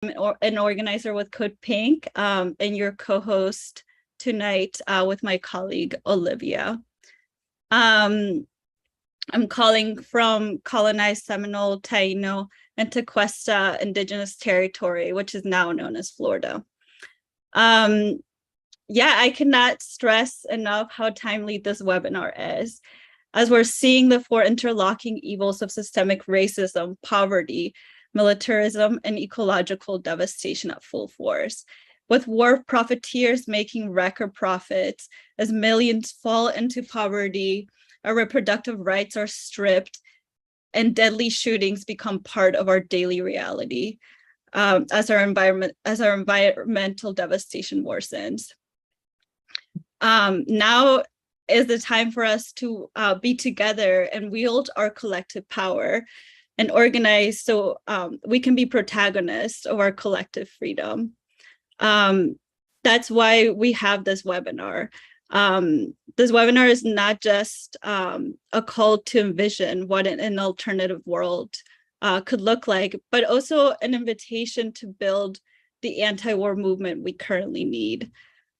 an organizer with CODEPINK, and your co-host tonight with my colleague, Olivia. I'm calling from colonized Seminole, Taino, and Tequesta Indigenous Territory, which is now known as Florida. Yeah, I cannot stress enough how timely this webinar is, as we're seeing the four interlocking evils of systemic racism, poverty, militarism, and ecological devastation at full force, with war profiteers making record profits as millions fall into poverty, our reproductive rights are stripped, and deadly shootings become part of our daily reality as our environmental devastation worsens. Now is the time for us to be together and wield our collective power and organize so we can be protagonists of our collective freedom. That's why we have this webinar. This webinar is not just a call to envision what an alternative world could look like, but also an invitation to build the anti-war movement we currently need.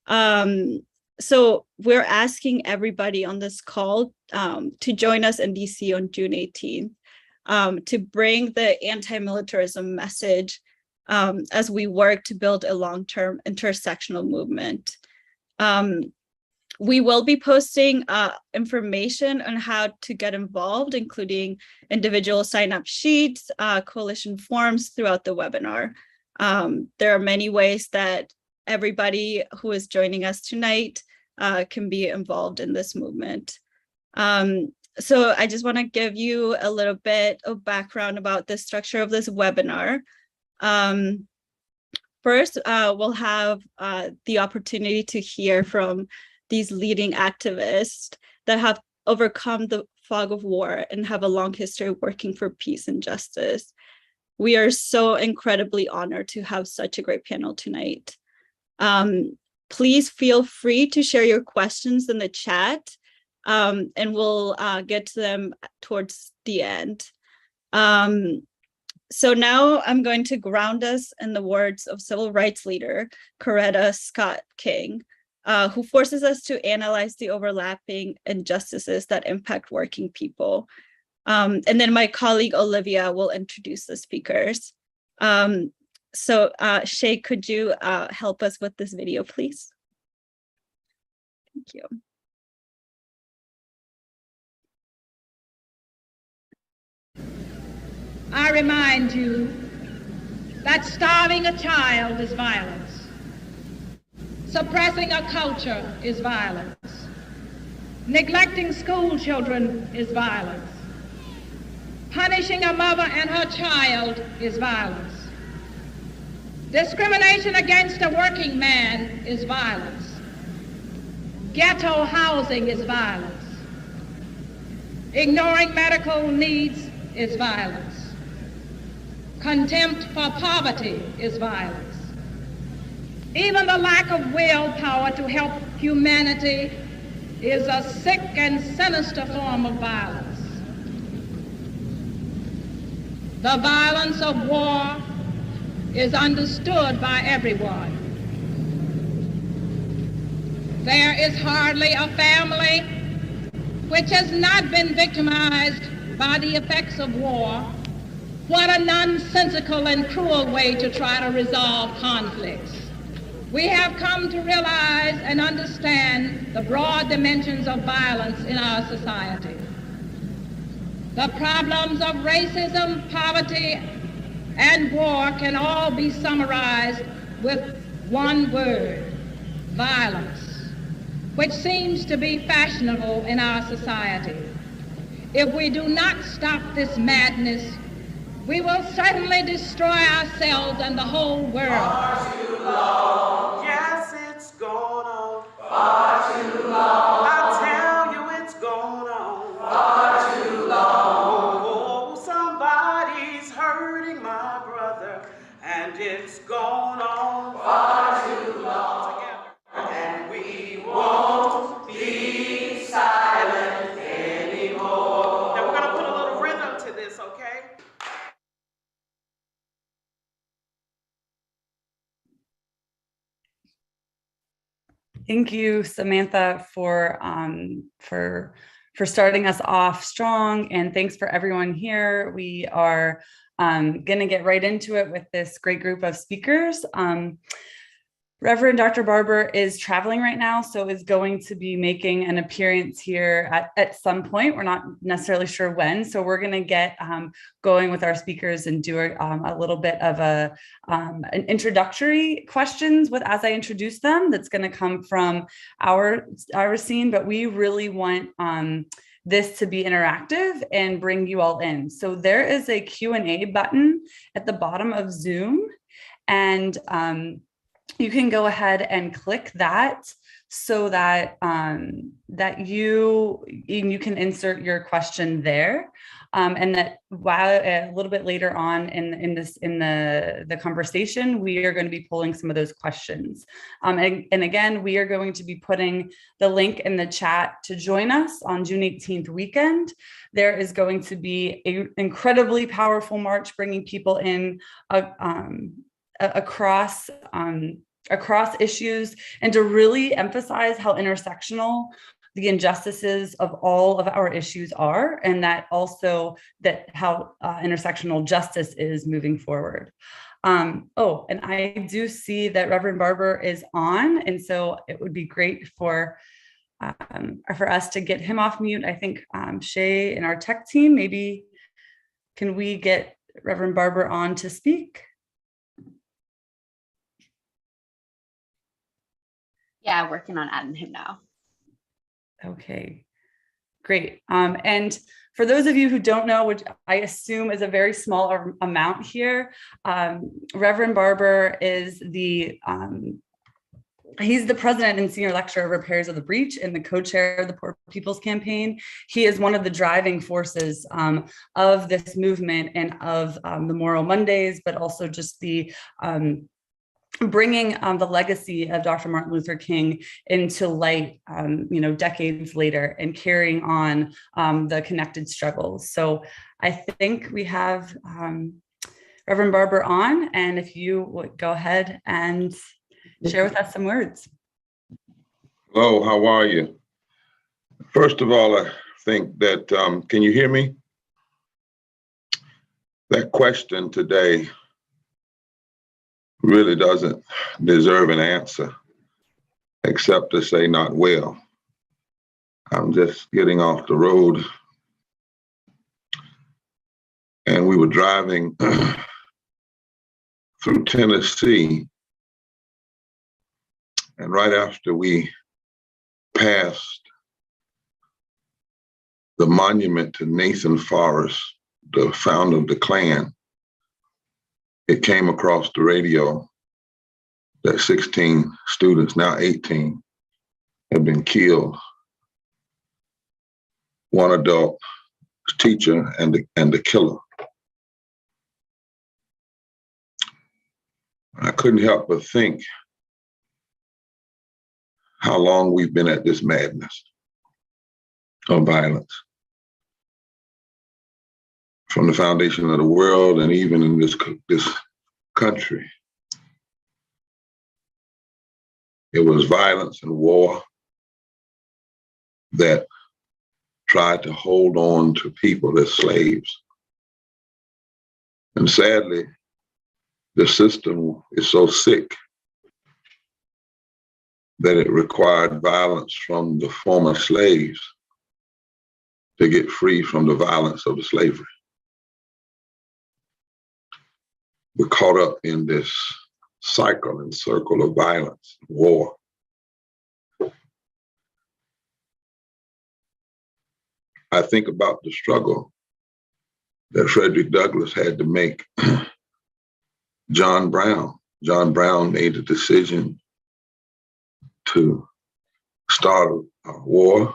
So we're asking everybody on this call to join us in DC on June 18th to bring the anti-militarism message as we work to build a long-term intersectional movement. We will be posting information on how to get involved, including individual sign-up sheets, coalition forms throughout the webinar. There are many ways that everybody who is joining us tonight can be involved in this movement. So I just want to give you a little bit of background about the structure of this webinar. First, we'll have the opportunity to hear from these leading activists that have overcome the fog of war and have a long history working for peace and justice. We are so incredibly honored to have such a great panel tonight. Please feel free to share your questions in the chat, and we'll get to them towards the end. So now I'm going to ground us in the words of civil rights leader Coretta Scott King, who forces us to analyze the overlapping injustices that impact working people. And then my colleague Olivia will introduce the speakers. So Shay, could you help us with this video, please? Thank you. I remind you that starving a child is violence. Suppressing a culture is violence. Neglecting school children is violence. Punishing a mother and her child is violence. Discrimination against a working man is violence. Ghetto housing is violence. Ignoring medical needs is violence. Contempt for poverty is violence. Even the lack of willpower to help humanity is a sick and sinister form of violence. The violence of war is understood by everyone. There is hardly a family which has not been victimized by the effects of war. What a nonsensical and cruel way to try to resolve conflicts. We have come to realize and understand the broad dimensions of violence in our society. The problems of racism, poverty, and war can all be summarized with one word: violence, which seems to be fashionable in our society. If we do not stop this madness, we will certainly destroy ourselves and the whole world. Far too long. Yes, it's gone on. Far too long. I tell you it's gone on. Far too long. Oh, somebody's hurting my brother, and it's gone on. Far too long. Together. And we won't be silent anymore. Now we're going to put a little rhythm to this, okay? Thank you, Samantha, for starting us off strong, and thanks for everyone here. We are going to get right into it with this great group of speakers. Reverend Dr. Barber is traveling right now, so is going to be making an appearance here at some point. We're not necessarily sure when, so we're going to get going with our speakers and do a little bit of an introductory questions as I introduce them. That's going to come from our scene, but we really want this to be interactive and bring you all in. So there is a Q&A button at the bottom of Zoom, and you can go ahead and click that so that you can insert your question there, and that while a little bit later on in the conversation, we are going to be pulling some of those questions. And again, we are going to be putting the link in the chat to join us on June 18th weekend. There is going to be an incredibly powerful march bringing people in across issues, and to really emphasize how intersectional the injustices of all of our issues are, and that also how intersectional justice is moving forward. And I do see that Reverend Barber is on, and so it would be great for us to get him off mute. I think Shay and our tech team, maybe can we get Reverend Barber on to speak? Yeah, working on adding him now. Okay, great. And for those of you who don't know, which I assume is a very small amount here, Reverend Barber is he's the president and senior lecturer of Repairs of the Breach and the co-chair of the Poor People's Campaign. He is one of the driving forces of this movement and of the Moral Mondays, but also just the bringing the legacy of Dr. Martin Luther King into light, decades later, and carrying on the connected struggles. So I think we have Reverend Barber on, and if you would go ahead and share with us some words. Hello, how are you? First of all, I think that, can you hear me? That question today really doesn't deserve an answer, except to say not well. I'm just getting off the road, and we were driving through Tennessee, and right after we passed the monument to Nathan Forrest, the founder of the Klan, it came across the radio that 16 students, now 18, have been killed. One adult teacher and the killer. I couldn't help but think how long we've been at this madness of violence. From the foundation of the world, and even in this country. It was violence and war that tried to hold on to people as slaves. And sadly, the system is so sick that it required violence from the former slaves to get free from the violence of the slavery. We're caught up in this cycle and circle of violence, war. I think about the struggle that Frederick Douglass had to make. John Brown made a decision to start a war,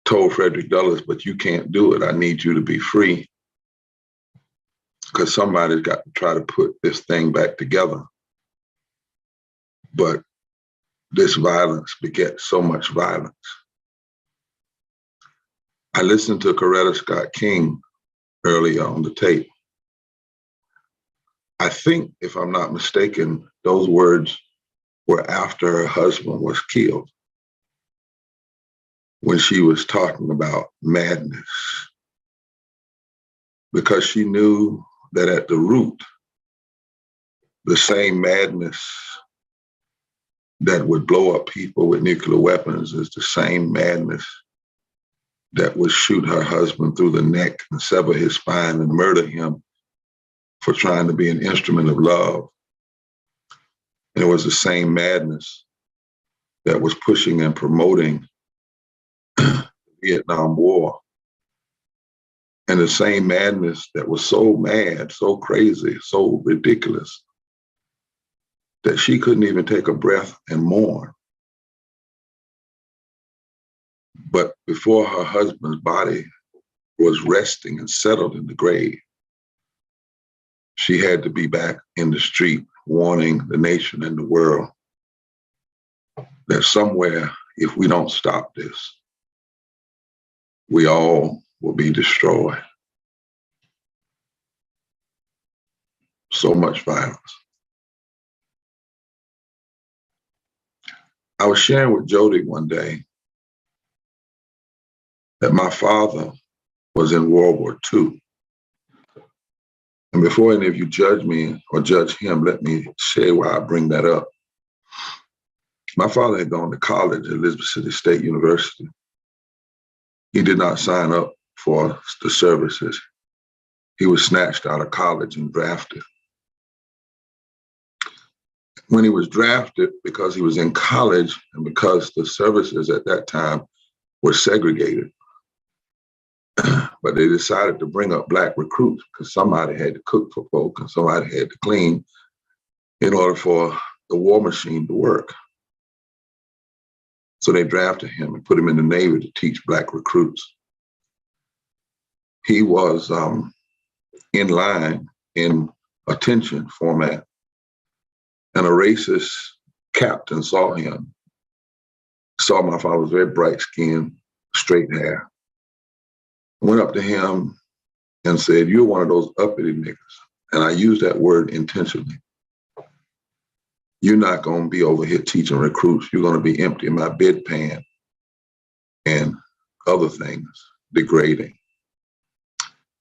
told Frederick Douglass, but you can't do it. I need you to be free, because somebody's got to try to put this thing back together. But this violence begets so much violence. I listened to Coretta Scott King earlier on the tape. I think, if I'm not mistaken, those words were after her husband was killed, when she was talking about madness, because she knew that at the root, the same madness that would blow up people with nuclear weapons is the same madness that would shoot her husband through the neck and sever his spine and murder him for trying to be an instrument of love. And it was the same madness that was pushing and promoting the Vietnam War. And the same madness that was so mad, so crazy, so ridiculous, that she couldn't even take a breath and mourn. But before her husband's body was resting and settled in the grave, she had to be back in the street warning the nation and the world that somewhere, if we don't stop this, we all will be destroyed. So much violence. I was sharing with Jody one day that my father was in World War II. And before any of you judge me or judge him, let me share why I bring that up. My father had gone to college at Elizabeth City State University. He did not sign up for the services. He was snatched out of college and drafted. When he was drafted, because he was in college and because the services at that time were segregated, but they decided to bring up Black recruits because somebody had to cook for folk and somebody had to clean in order for the war machine to work. So they drafted him and put him in the Navy to teach Black recruits. He was in line in attention format, and a racist captain saw him, saw my father was very bright skin, straight hair, went up to him and said, "You're one of those uppity niggas." And I use that word intentionally. "You're not going to be over here teaching recruits. You're going to be emptying my bedpan and other things, degrading."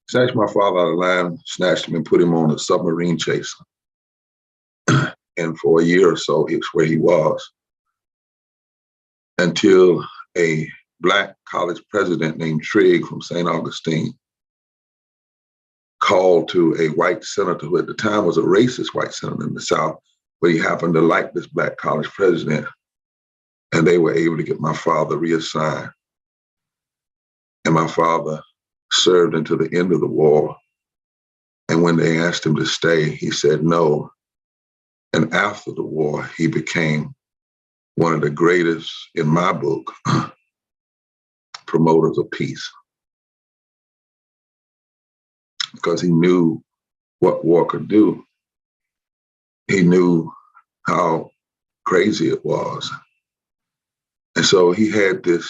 Snatched my father out of line, snatched him and put him on a submarine chaser. And for a year or so, it's where he was, until a Black college president named Trigg from St. Augustine called to a white senator who at the time was a racist white senator in the South, but he happened to like this Black college president, and they were able to get my father reassigned. And my father served until the end of the war. And when they asked him to stay, he said no. And after the war, he became one of the greatest, in my book, promoters of peace. Because he knew what war could do. He knew how crazy it was. And so he had this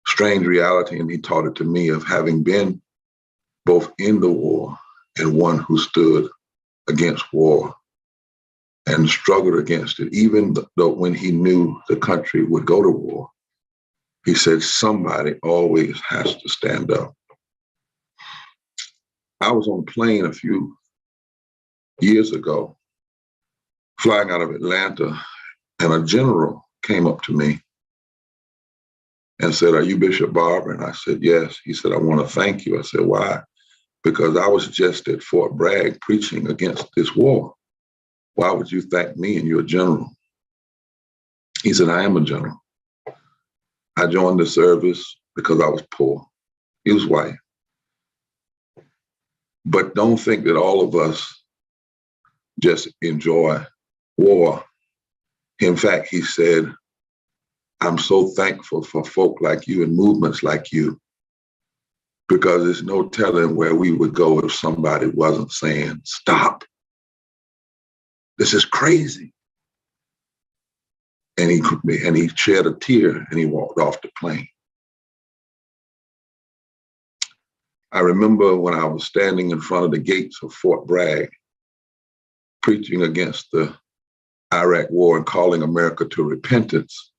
strange reality, and he taught it to me, of having been both in the war and one who stood against war and struggled against it, even though when he knew the country would go to war. He said, somebody always has to stand up. I was on a plane a few years ago, flying out of Atlanta, and a general came up to me and said, "Are you Bishop Barber?" And I said, "Yes." He said, "I want to thank you." I said, "Why?" "Because I was just at Fort Bragg preaching against this war. Why would you thank me and you're a general?" He said, "I am a general. I joined the service because I was poor." He was white. "But don't think that all of us just enjoy war." In fact, he said, "I'm so thankful for folk like you and movements like you, because there's no telling where we would go if somebody wasn't saying, stop. This is crazy." And he shed a tear and he walked off the plane. I remember when I was standing in front of the gates of Fort Bragg, preaching against the Iraq war and calling America to repentance,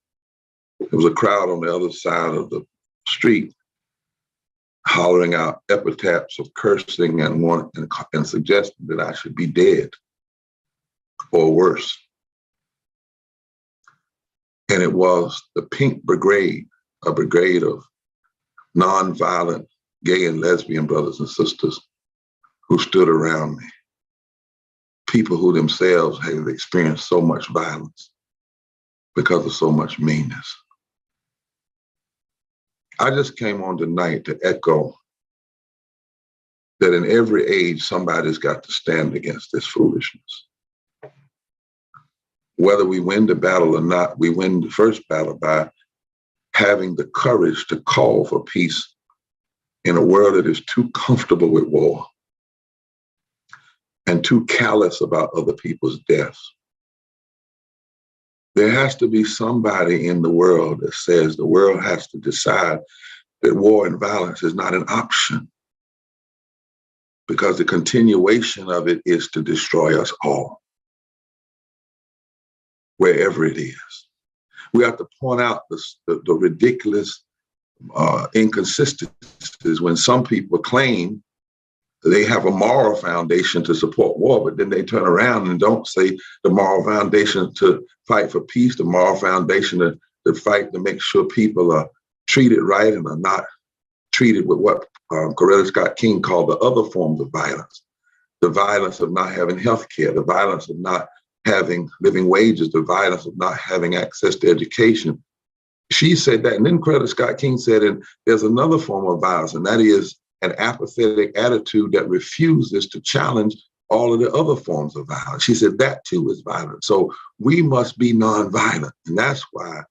there was a crowd on the other side of the street hollering out epitaphs of cursing and suggesting that I should be dead or worse. And it was the Pink Brigade, a brigade of nonviolent gay and lesbian brothers and sisters who stood around me. People who themselves had experienced so much violence because of so much meanness. I just came on tonight to echo that in every age, somebody's got to stand against this foolishness. Whether we win the battle or not, we win the first battle by having the courage to call for peace in a world that is too comfortable with war and too callous about other people's deaths. There has to be somebody in the world that says the world has to decide that war and violence is not an option, because the continuation of it is to destroy us all, wherever it is. We have to point out the ridiculous inconsistencies when some people claim they have a moral foundation to support war, but then they turn around and don't say the moral foundation to fight for peace, the moral foundation to fight to make sure people are treated right and are not treated with what Coretta Scott King called the other forms of violence. The violence of not having health care, the violence of not having living wages, the violence of not having access to education. She said that, and then Coretta Scott King said, and there's another form of violence, and that is an apathetic attitude that refuses to challenge all of the other forms of violence. She said that too is violence. So we must be nonviolent. And that's why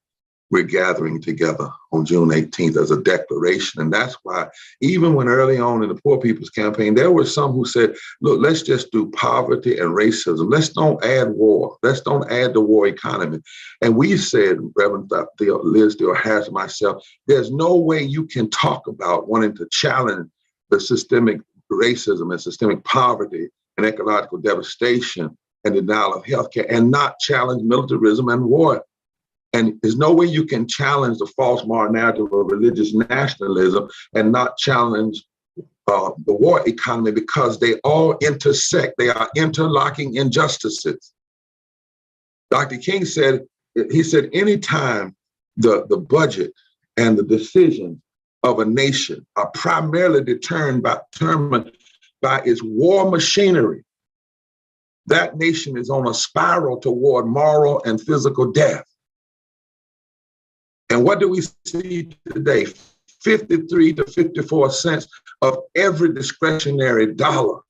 we're gathering together on June 18th as a declaration. And that's why even when early on in the Poor People's Campaign, there were some who said, look, let's just do poverty and racism. Let's don't add war. Let's don't add the war economy. And we said, Reverend Liz Theo Harris and myself, there's no way you can talk about wanting to challenge the systemic racism and systemic poverty and ecological devastation and denial of healthcare and not challenge militarism and war. And there's no way you can challenge the false moral narrative of religious nationalism and not challenge the war economy, because they all intersect. They are interlocking injustices. Dr. King said, anytime the budget and the decisions of a nation are primarily determined by its war machinery, that nation is on a spiral toward moral and physical death. And what do we see today? 53 to 54 cents of every discretionary dollar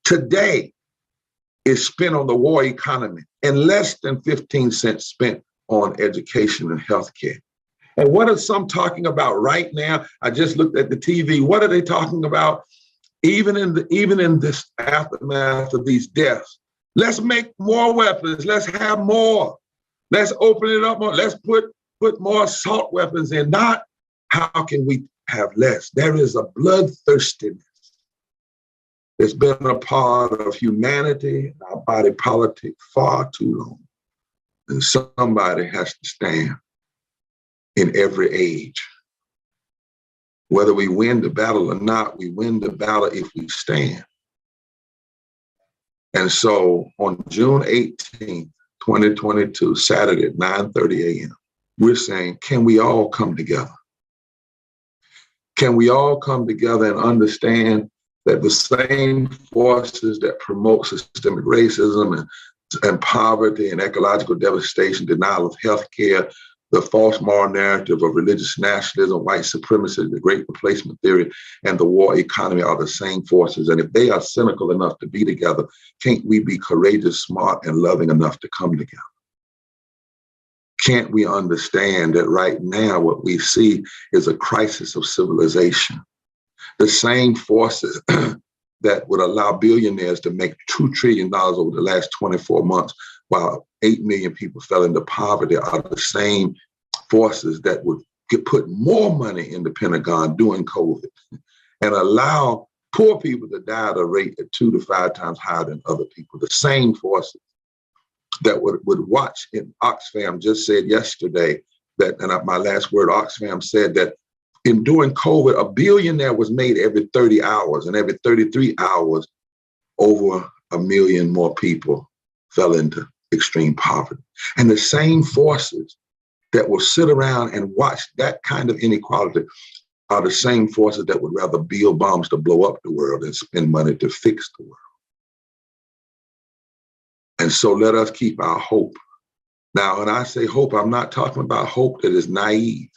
today is spent on the war economy, and less than 15 cents spent on education and healthcare. And what are some talking about right now? I just looked at the TV. What are they talking about? Even in this aftermath of these deaths, let's make more weapons. Let's have more. Let's open it up more. Let's put more assault weapons in. Not how can we have less? There is a bloodthirstiness that's been a part of humanity and our body politic far too long. And somebody has to stand in every age. Whether we win the battle or not, we win the battle if we stand. And so on June 18th, 2022, Saturday at 9:30 a.m., we're saying, can we all come together? Can we all come together and understand that the same forces that promote systemic racism and poverty and ecological devastation, denial of healthcare, the false moral narrative of religious nationalism, white supremacy, the great replacement theory, and the war economy are the same forces. And if they are cynical enough to be together, can't we be courageous, smart, and loving enough to come together? Can't we understand that right now what we see is a crisis of civilization? The same forces that would allow billionaires to make $2 trillion over the last 24 months, while 8 million people fell into poverty, are the same forces that would put more money in the Pentagon during COVID and allow poor people to die at a rate at 2 to 5 times higher than other people. The same forces that would watch. In Oxfam just said yesterday that, and my last word, Oxfam said that in during COVID, $1 billionaire was made every 30 hours, and every 33 hours, over 1 million more people fell into extreme poverty. And the same forces that will sit around and watch that kind of inequality are the same forces that would rather build bombs to blow up the world and spend money to fix the world. And so let us keep our hope. Now, when I say hope, I'm not talking about hope that is naive.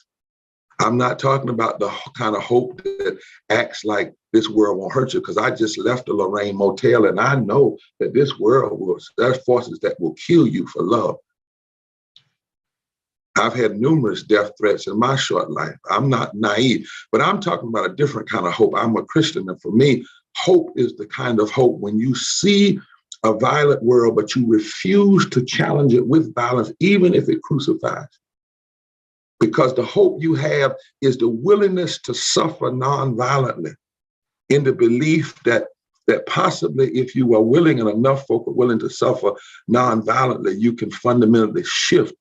I'm not talking about the kind of hope that acts like this world won't hurt you, because I just left the Lorraine Motel and I know that this world there's forces that will kill you for love. I've had numerous death threats in my short life. I'm not naive, but I'm talking about a different kind of hope. I'm a Christian, and for me, hope is the kind of hope when you see a violent world, but you refuse to challenge it with violence, even if it crucifies. Because the hope you have is the willingness to suffer non-violently, in the belief that possibly if you are willing and enough folk are willing to suffer non-violently, you can fundamentally shift.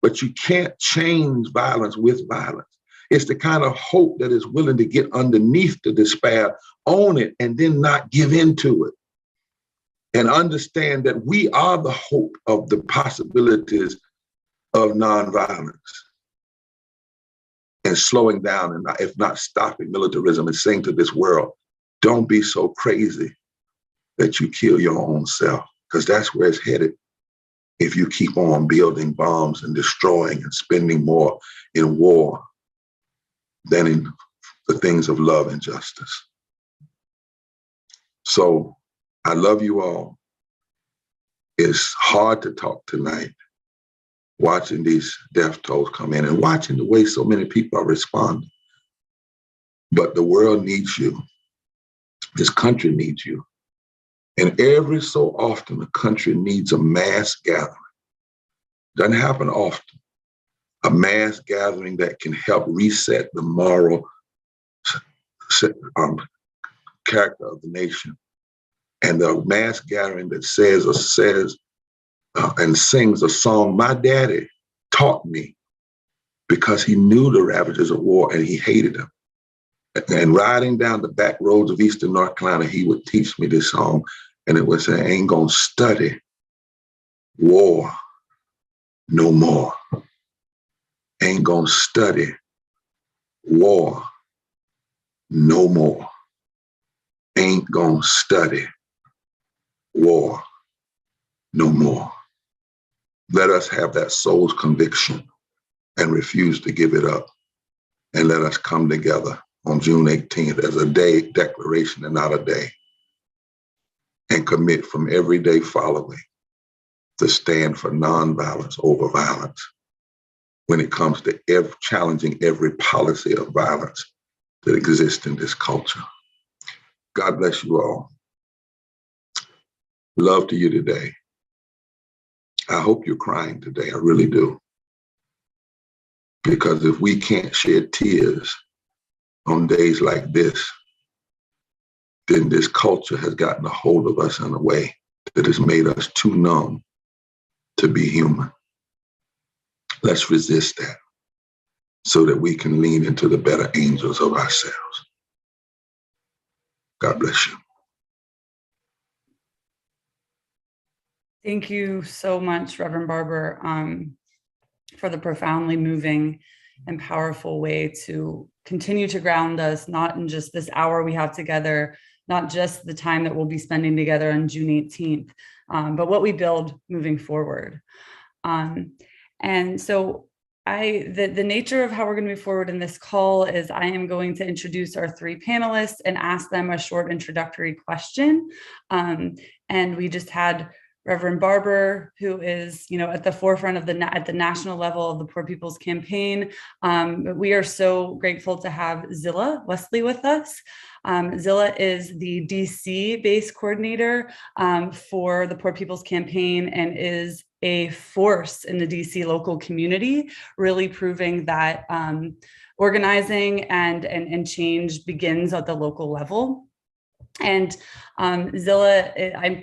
But you can't change violence with violence. It's the kind of hope that is willing to get underneath the despair, own it, and then not give into it. And understand that we are the hope of the possibilities of nonviolence. And slowing down, and if not stopping militarism, and saying to this world, don't be so crazy that you kill your own self, because that's where it's headed. If you keep on building bombs and destroying and spending more in war than in the things of love and justice. So I love you all. It's hard to talk tonight, watching these death tolls come in and watching the way so many people are responding. But the world needs you. This country needs you. And every so often, the country needs a mass gathering. Doesn't happen often. A mass gathering that can help reset the moral character of the nation. And the mass gathering that says and sings a song my daddy taught me, because he knew the ravages of war and he hated them. And riding down the back roads of Eastern North Carolina, he would teach me this song, and it would say, ain't gonna study war no more. Ain't gonna study war no more. Ain't gonna study war no more. Let us have that soul's conviction and refuse to give it up. And let us come together on June 18th as a day declaration and not a day, and commit from every day following to stand for nonviolence over violence when it comes to challenging every policy of violence that exists in this culture. God bless you all. Love to you today. I hope you're crying today. I really do. Because if we can't shed tears on days like this, then this culture has gotten a hold of us in a way that has made us too numb to be human. Let's resist that so that we can lean into the better angels of ourselves. God bless you. Thank you so much, Reverend Barber, for the profoundly moving and powerful way to continue to ground us, not in just this hour we have together, not just the time that we'll be spending together on June 18th, but what we build moving forward. And so the nature of how we're going to move forward in this call is I am going to introduce our three panelists and ask them a short introductory question. And we just had Reverend Barber, who is, at the forefront of at the national level of the Poor People's Campaign. We are so grateful to have Zilla Wesley with us. Zilla is the DC-based coordinator for the Poor People's Campaign and is a force in the DC local community, really proving that organizing and change begins at the local level. And Zilla, I'm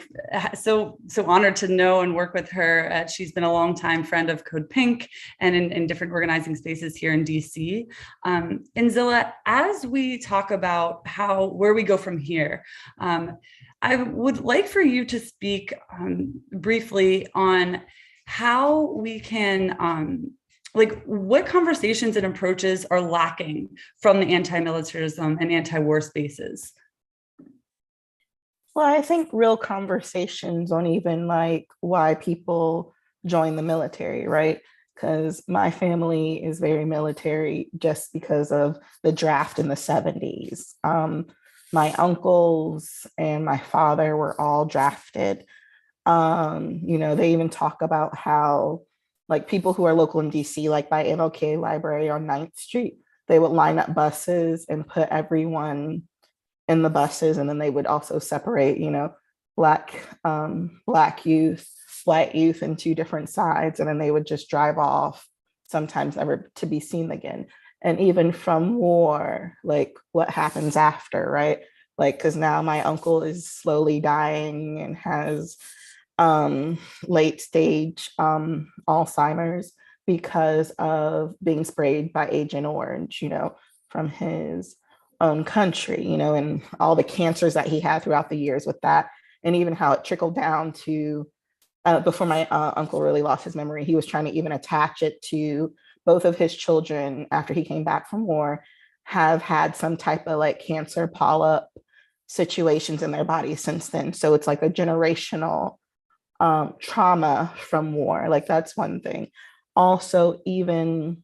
so honored to know and work with her. She's been a longtime friend of CODEPINK and in different organizing spaces here in DC. And Zilla, as we talk about where we go from here, I would like for you to speak briefly on how we can what conversations and approaches are lacking from the anti-militarism and anti-war spaces? Well, I think real conversations on even like why people join the military, right? Because my family is very military just because of the draft in the 70s. My uncles and my father were all drafted. They even talk about how like people who are local in DC, like by MLK Library on 9th Street, they would line up buses and put everyone in the buses, and then they would also separate, black youth, white youth in two different sides, and then they would just drive off, sometimes never to be seen again. And even from war, like what happens after, right? Like, because now my uncle is slowly dying and has late stage Alzheimer's because of being sprayed by Agent Orange, from his own country, and all the cancers that he had throughout the years with that, and even how it trickled down to before my uncle really lost his memory, he was trying to even attach it to both of his children after he came back from war have had some type of like cancer polyp situations in their bodies since then. So it's like a generational trauma from war. Like that's one thing. Also, even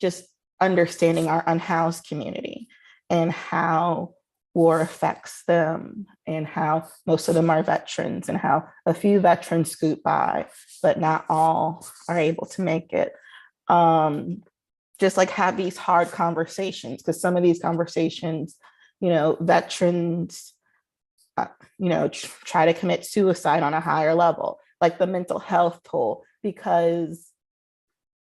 just understanding our unhoused community and how war affects them, and how most of them are veterans, and how a few veterans scoot by, but not all are able to make it. Just like have these hard conversations, because some of these conversations, veterans, try to commit suicide on a higher level, like the mental health toll, because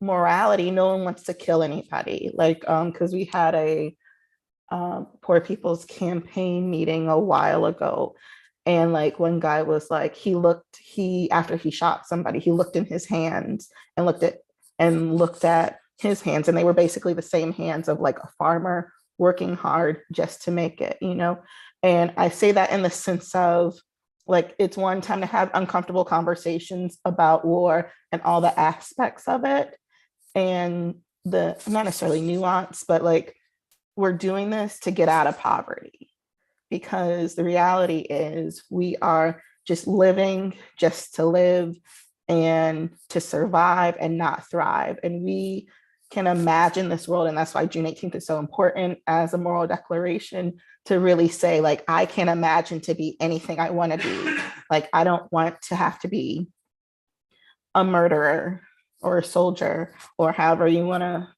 morality, no one wants to kill anybody. Like, because we had a Poor People's Campaign meeting a while ago, and like one guy was like, after he shot somebody, he looked in his hands and looked at his hands, and they were basically the same hands of like a farmer working hard just to make it, And I say that in the sense of like, it's one time to have uncomfortable conversations about war and all the aspects of it, and the not necessarily nuance, but like we're doing this to get out of poverty, because the reality is we are just living just to live and to survive and not thrive. And we can imagine this world, and that's why June 18th is so important as a moral declaration, to really say like, I can imagine to be anything I want to be. Like, I don't want to have to be a murderer or a soldier, or however you want to,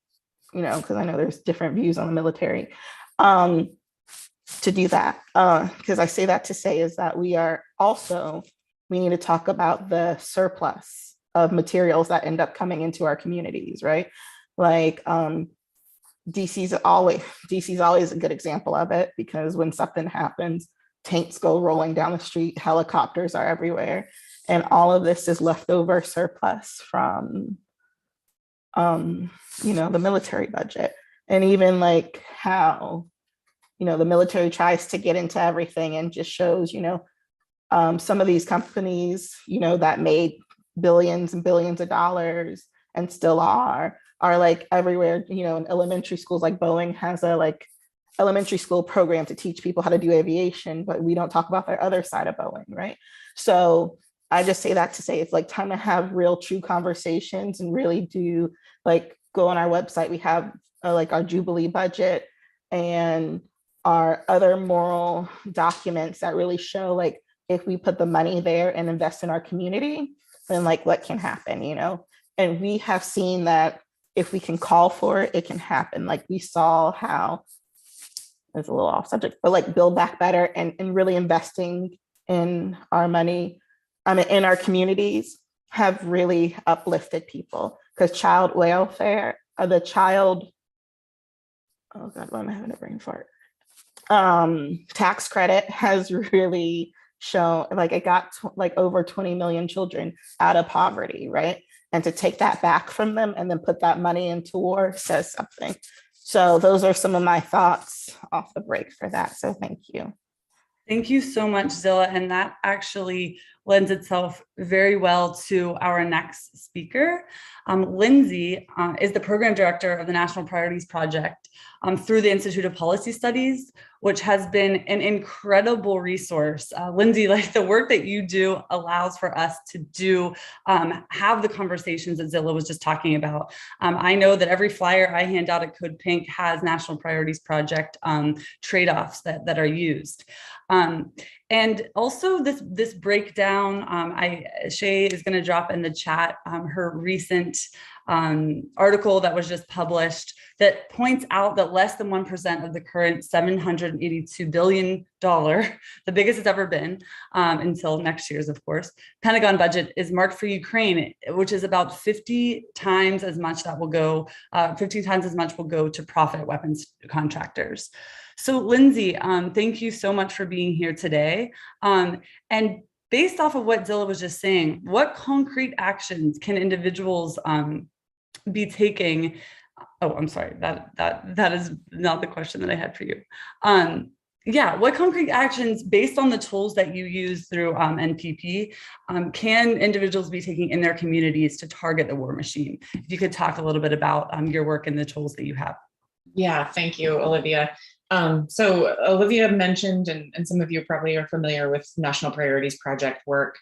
because I know there's different views on the military, to do that. Because I say that to say is that we need to talk about the surplus of materials that end up coming into our communities, right? Like DC's always a good example of it, because when something happens, tanks go rolling down the street, helicopters are everywhere, and all of this is leftover surplus from the military budget. And even like how the military tries to get into everything and just shows some of these companies that made billions and billions of dollars and still are like everywhere. In elementary schools, like Boeing has a like elementary school program to teach people how to do aviation, but we don't talk about the other side of Boeing, right? So I just say that to say it's like time to have real true conversations and really do like go on our website. We have like our Jubilee budget and our other moral documents that really show like if we put the money there and invest in our community, then like what can happen, And we have seen that if we can call for it, it can happen. Like we saw how, it's a little off subject, but like Build Back Better and really investing in our money, in our communities have really uplifted people, because child welfare, oh God, why am I having a brain fart? tax credit has really shown, like it got like over 20 million children out of poverty, right? And to take that back from them and then put that money into war says something. So those are some of my thoughts off the break for that. So thank you. Thank you so much, Zilla. And that actually lends itself very well to our next speaker. Lindsay is the program director of the National Priorities Project through the Institute of Policy Studies, which has been an incredible resource. Lindsay, like the work that you do allows for us to do, have the conversations that Zilla was just talking about. I know that every flyer I hand out at CODEPINK has National Priorities Project trade-offs that are used. And also this breakdown, Shay is going to drop in the chat her recent article that was just published that points out that less than 1% of the current $782 billion, the biggest it's ever been until next year's, of course, Pentagon budget is marked for Ukraine, which is about 50 times as much that will go, 50 times as much will go to profit weapons contractors. So Lindsay, thank you so much for being here today. And based off of what Zilla was just saying, what concrete actions can individuals be taking? Oh, I'm sorry, that is not the question that I had for you. Yeah, what concrete actions based on the tools that you use through NPP can individuals be taking in their communities to target the war machine? If you could talk a little bit about your work and the tools that you have. Yeah, thank you, Olivia. So Olivia mentioned, and some of you probably are familiar with National Priorities Project work.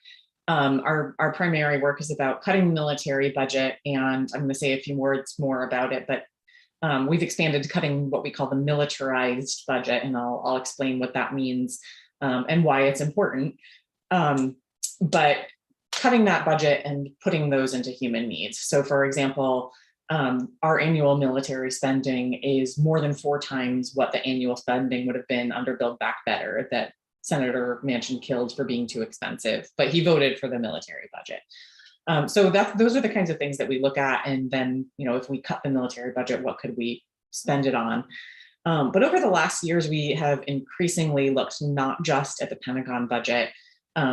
Our primary work is about cutting the military budget, and I'm going to say a few words more about it, but we've expanded to cutting what we call the militarized budget, and I'll explain what that means and why it's important. But cutting that budget and putting those into human needs. So for example, our annual military spending is more than 4 times what the annual spending would have been under Build Back Better that Senator Manchin killed for being too expensive, but he voted for the military budget. So those are the kinds of things that we look at. And then, if we cut the military budget, what could we spend it on? But over the last years, we have increasingly looked not just at the Pentagon budget,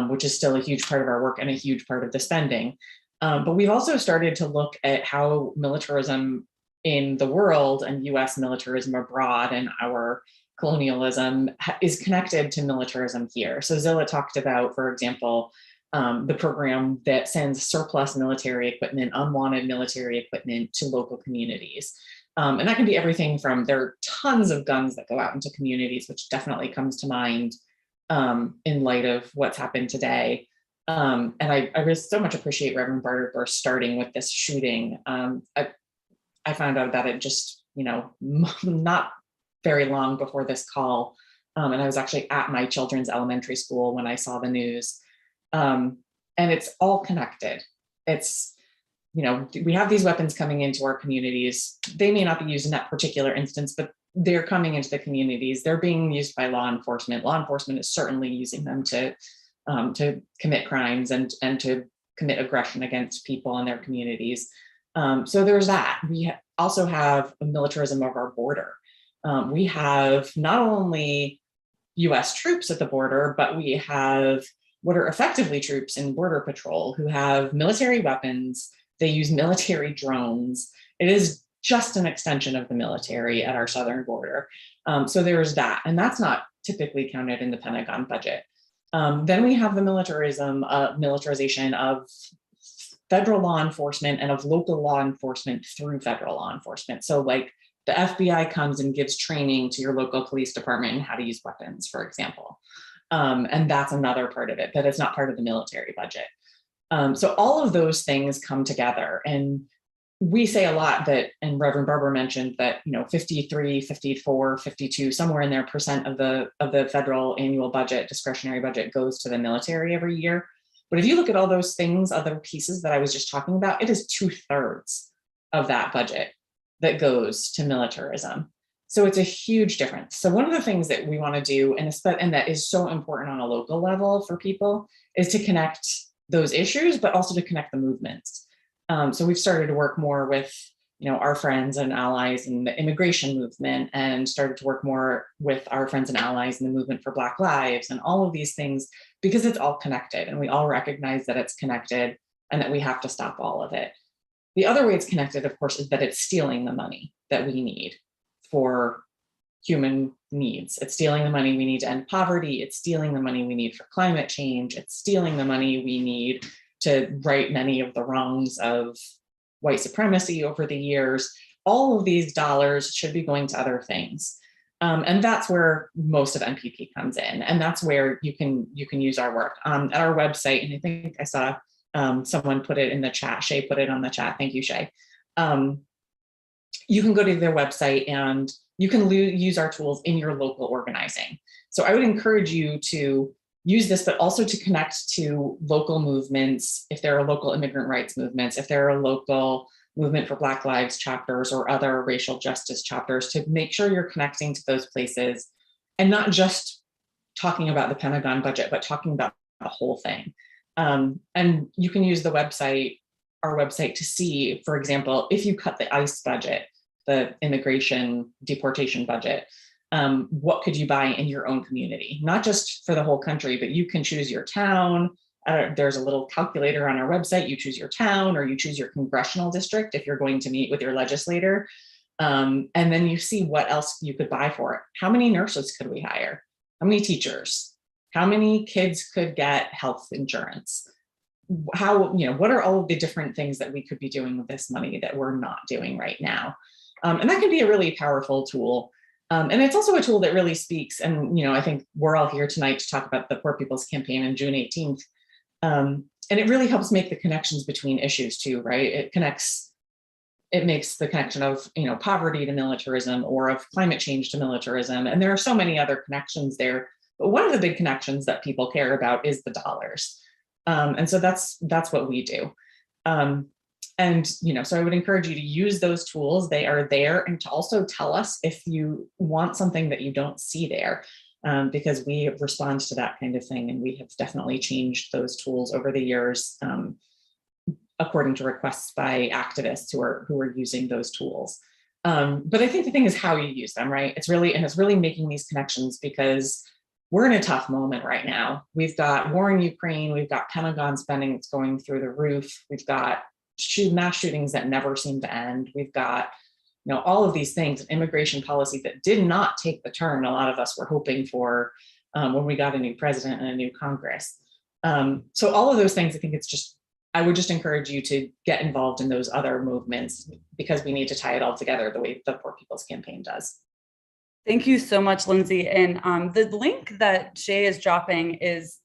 which is still a huge part of our work and a huge part of the spending. But we've also started to look at how militarism in the world and US militarism abroad and our colonialism is connected to militarism here. So Zilla talked about, for example, the program that sends surplus military equipment, unwanted military equipment to local communities. And that can be everything from, there are tons of guns that go out into communities, which definitely comes to mind in light of what's happened today. And I really so much appreciate Reverend Barber starting with this shooting. I found out about it just, not very long before this call. And I was actually at my children's elementary school when I saw the news. And it's all connected. It's, we have these weapons coming into our communities. They may not be used in that particular instance, but they're coming into the communities. They're being used by law enforcement. Law enforcement is certainly using them to commit crimes and to commit aggression against people in their communities. So there's that. We also have a militarism of our border. We have not only US troops at the border, but we have what are effectively troops in Border Patrol who have military weapons. They use military drones. It is just an extension of the military at our southern border. So there's that, and that's not typically counted in the Pentagon budget. Then we have the militarization of federal law enforcement and of local law enforcement through federal law enforcement. So like the FBI comes and gives training to your local police department on how to use weapons, for example. And that's another part of it, but it's not part of the military budget. So all of those things come together, and we say a lot that, and Reverend Barber mentioned that, 53, 54, 52, somewhere in there percent of the federal annual budget, discretionary budget, goes to the military every year. But if you look at all those things, other pieces that I was just talking about, it is 2/3 of that budget that goes to militarism. So it's a huge difference. So one of the things that we want to do, and that is so important on a local level for people, is to connect those issues, but also to connect the movements. So we've started to work more with, our friends and allies in the immigration movement, and started to work more with our friends and allies in the movement for Black lives and all of these things, because it's all connected and we all recognize that it's connected and that we have to stop all of it. The other way it's connected, of course, is that it's stealing the money that we need for human needs. It's stealing the money we need to end poverty. It's stealing the money we need for climate change. It's stealing the money we need to right many of the wrongs of white supremacy over the years. All of these dollars should be going to other things. And that's where most of MPP comes in. And that's where you can use our work. At our website, and I think I saw someone put it in the chat, Shay put it on the chat, thank you, Shay. You can go to their website and you can use our tools in your local organizing. So I would encourage you to use this, but also to connect to local movements, if there are local immigrant rights movements, if there are local movement for Black Lives chapters or other racial justice chapters, to make sure you're connecting to those places and not just talking about the Pentagon budget, but talking about the whole thing. And you can use the website, our website, to see, for example, if you cut the ICE budget, the immigration deportation budget, what could you buy in your own community? Not just for the whole country, but you can choose your town. There's a little calculator on our website. You choose your town or you choose your congressional district if you're going to meet with your legislator. And then you see what else you could buy for it. How many nurses could we hire? How many teachers? How many kids could get health insurance? How, what are all of the different things that we could be doing with this money that we're not doing right now? And that can be a really powerful tool. And it's also a tool that really speaks. And, I think we're all here tonight to talk about the Poor People's Campaign on June 18th. And it really helps make the connections between issues too, right? It makes the connection of, poverty to militarism, or of climate change to militarism. And there are so many other connections there. But one of the big connections that people care about is the dollars. And so that's what we do. So I would encourage you to use those tools. They are there, and to also tell us if you want something that you don't see there, because we respond to that kind of thing. And we have definitely changed those tools over the years, according to requests by activists who are using those tools. But I think the thing is how you use them, right? It's really making these connections, because we're in a tough moment right now. We've got war in Ukraine. We've got Pentagon spending that's going through the roof. We've got mass shootings that never seem to end. We've got, all of these things, an immigration policy that did not take the turn a lot of us were hoping for when we got a new president and a new Congress. So all of those things, I would just encourage you to get involved in those other movements, because we need to tie it all together the way the Poor People's Campaign does. Thank you so much, Lindsay. And the link that Shay is dropping is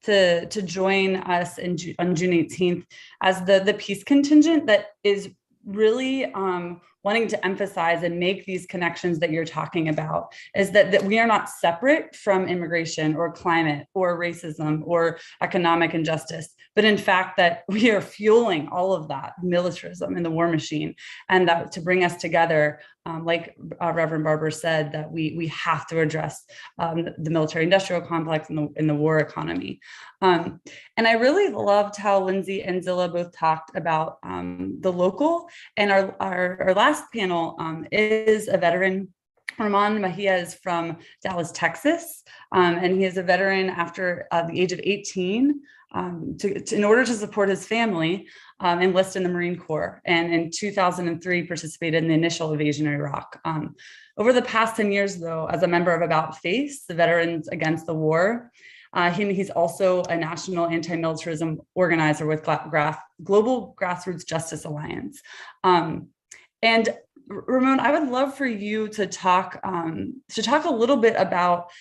to join us on June 18th as the peace contingent that is really wanting to emphasize and make these connections that you're talking about, is that we are not separate from immigration or climate or racism or economic injustice, but in fact that we are fueling all of that militarism in the war machine, and that to bring us together, like Reverend Barber said, that we have to address the military industrial complex and the war economy. And I really loved how Lindsay and Zilla both talked about the local, and our last panel is a veteran. Ramón Mejía is from Dallas, Texas, and he is a veteran after the age of 18 in order to support his family, enlist in the Marine Corps, and in 2003 participated in the initial invasion of Iraq. Over the past 10 years, though, as a member of About Face, the Veterans Against the War, he's also a national anti-militarism organizer with Global Grassroots Justice Alliance. And Ramón, I would love for you to talk a little bit about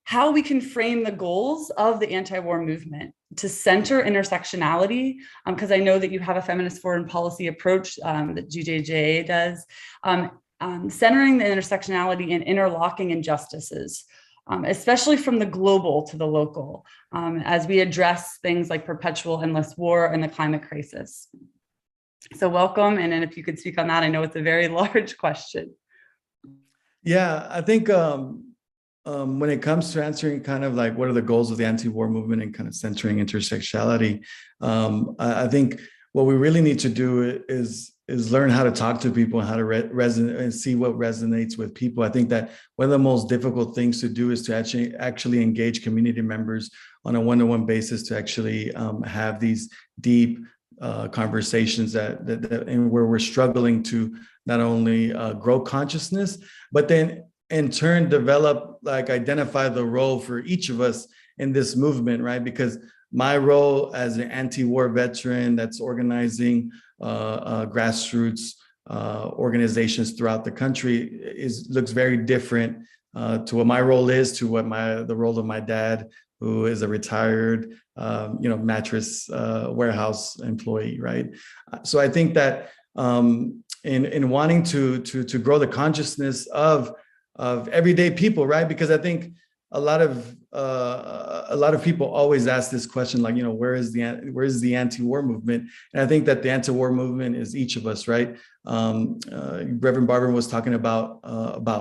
how we can frame the goals of the anti-war movement to center intersectionality, because I know that you have a feminist foreign policy approach that GJJA does, centering the intersectionality and interlocking injustices, especially from the global to the local, as we address things like perpetual endless war and the climate crisis. So welcome, and then if you could speak on that, I know it's a very large question. Yeah, I think when it comes to answering kind of like what are the goals of the anti-war movement and kind of centering intersectionality, I think what we really need to do is learn how to talk to people and how to resonate and see what resonates with people. I think that one of the most difficult things to do is to actually engage community members on a one-to-one basis, to actually have these deep conversations that and where we're struggling to not only grow consciousness, but then in turn develop, like, identify the role for each of us in this movement, right? Because my role as an anti-war veteran that's organizing grassroots organizations throughout the country looks very different to what my role is, to what the role of my dad, who is a retired mattress warehouse employee, right? So I think that in wanting to grow the consciousness of everyday people, right? Because I think a lot of people always ask this question, like, where is the anti-war movement? And I think that the anti-war movement is each of us, right? Reverend Barber was talking about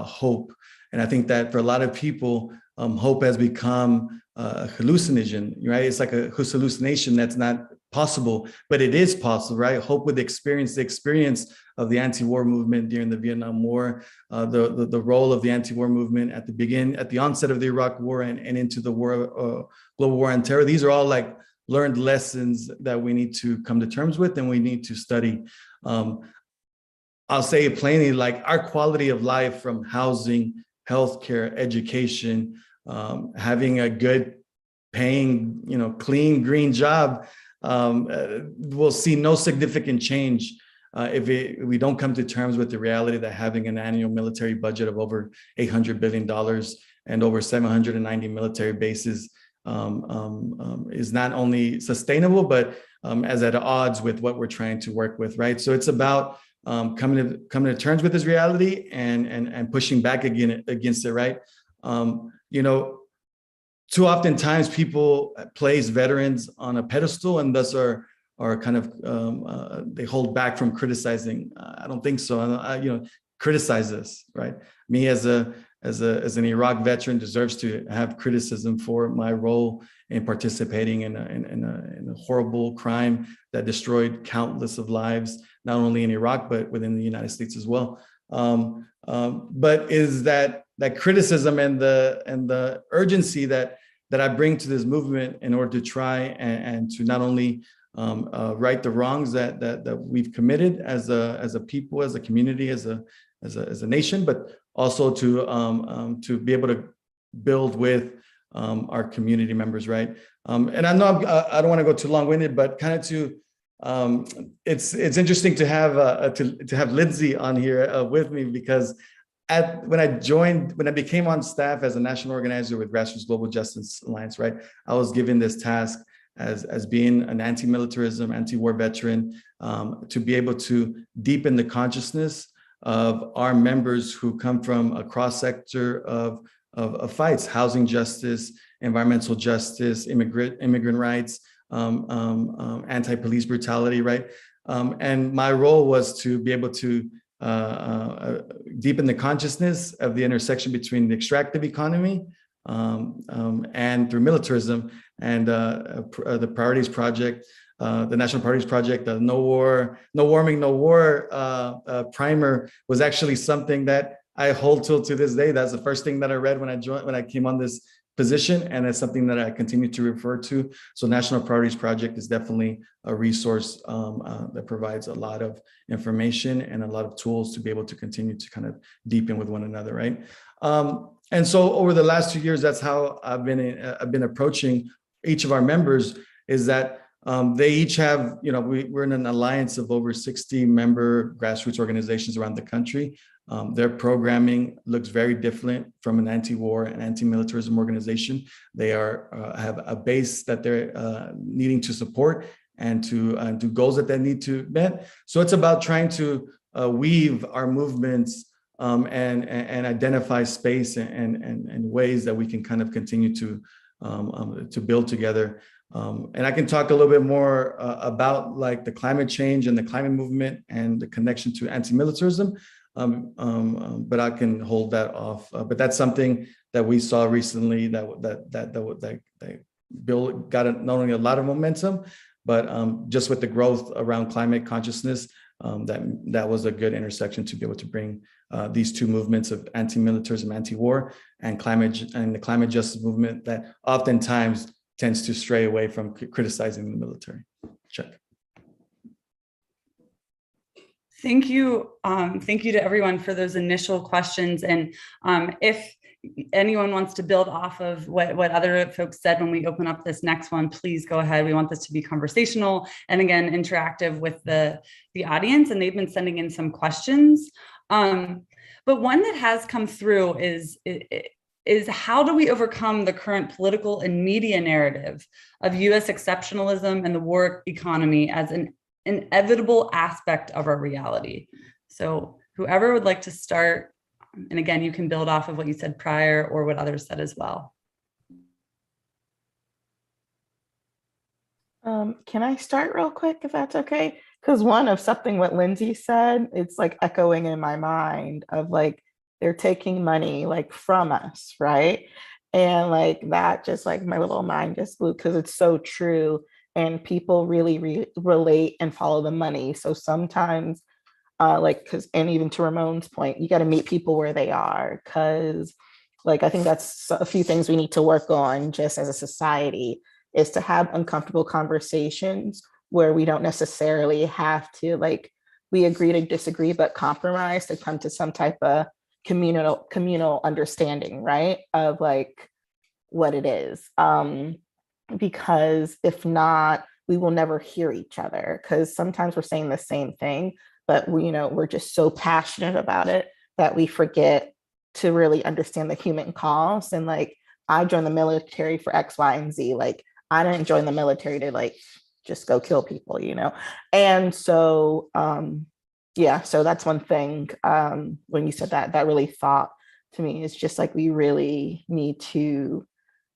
hope, and I think that for a lot of people, hope has become a hallucination, right? It's like a hallucination that's not possible, but it is possible, right? Hope with the experience of the anti-war movement during the Vietnam War, the role of the anti-war movement at the onset of the Iraq War and into the global war on terror. These are all like learned lessons that we need to come to terms with and we need to study. I'll say it plainly, like, our quality of life from housing, healthcare, education, having a good paying, clean, green job, we'll see no significant change if we don't come to terms with the reality that having an annual military budget of over $800 billion and over 790 military bases is not only sustainable, but as at odds with what we're trying to work with, right? So it's about coming to terms with this reality and pushing back against it, right? Too often times people place veterans on a pedestal and thus are kind of they hold back from criticizing. I don't think so. Criticize us, right? Me as an Iraq veteran deserves to have criticism for my role in participating in a horrible crime that destroyed countless of lives, not only in Iraq but within the United States as well. But is that criticism and the urgency that I bring to this movement in order to try and to not only right the wrongs that we've committed as a people, as a community, as a nation, but also to be able to build with our community members, right? And I know I don't want to go too long-winded, but kind of to it's interesting to have Lindsay on here with me, because when I became on staff as a national organizer with Grassroots Global Justice Alliance, right, I was given this task as being an anti-militarism, anti-war veteran, to be able to deepen the consciousness of our members who come from a cross sector of fights: housing justice, environmental justice, immigrant rights, anti-police brutality, right? And my role was to be able to deepen the consciousness of the intersection between the extractive economy and through militarism, and the Priorities Project, the National Priorities Project, the No Warming, No War primer was actually something that I hold to this day. That's the first thing that I read when I came on this position, and it's something that I continue to refer to. So National Priorities Project is definitely a resource that provides a lot of information and a lot of tools to be able to continue to kind of deepen with one another, right? And so over the last 2 years, that's how I've been approaching each of our members, is that they each have, we're in an alliance of over 60 member grassroots organizations around the country. Their programming looks very different from an anti-war and anti-militarism organization. They have a base that they're needing to support and to do goals that they need to met. So it's about trying to weave our movements and identify space and ways that we can kind of continue to build together. And I can talk a little bit more about like the climate change and the climate movement and the connection to anti-militarism. But I can hold that off. But that's something that we saw recently that got not only a lot of momentum, but just with the growth around climate consciousness, that was a good intersection to be able to bring these two movements of anti-militarism, anti-war, and the climate justice movement that oftentimes tends to stray away from criticizing the military. Check. Thank you. Thank you to everyone for those initial questions. And if anyone wants to build off of what other folks said when we open up this next one, please go ahead. We want this to be conversational and again, interactive with the audience. And they've been sending in some questions. But one that has come through is how do we overcome the current political and media narrative of US exceptionalism and the war economy as an inevitable aspect of our reality? So whoever would like to start, and again, you can build off of what you said prior or what others said as well. Can I start real quick, if that's okay? Because one of something what Lindsay said, it's like echoing in my mind of like, they're taking money like from us, right? And like that just like my little mind just blew because it's so true. And people really relate and follow the money. So sometimes and even to Ramon's point, you got to meet people where they are. Cause like, I think that's a few things we need to work on just as a society is to have uncomfortable conversations where we don't necessarily have to like, we agree to disagree, but compromise to come to some type of communal understanding, right? Of like what it is. Because if not, we will never hear each other because sometimes we're saying the same thing, but we're just so passionate about it that we forget to really understand the human cost. And like, I joined the military for X, Y, and Z. Like, I didn't join the military to like, just go kill people, And so, so that's one thing. When you said that really thought to me is just like, we really need to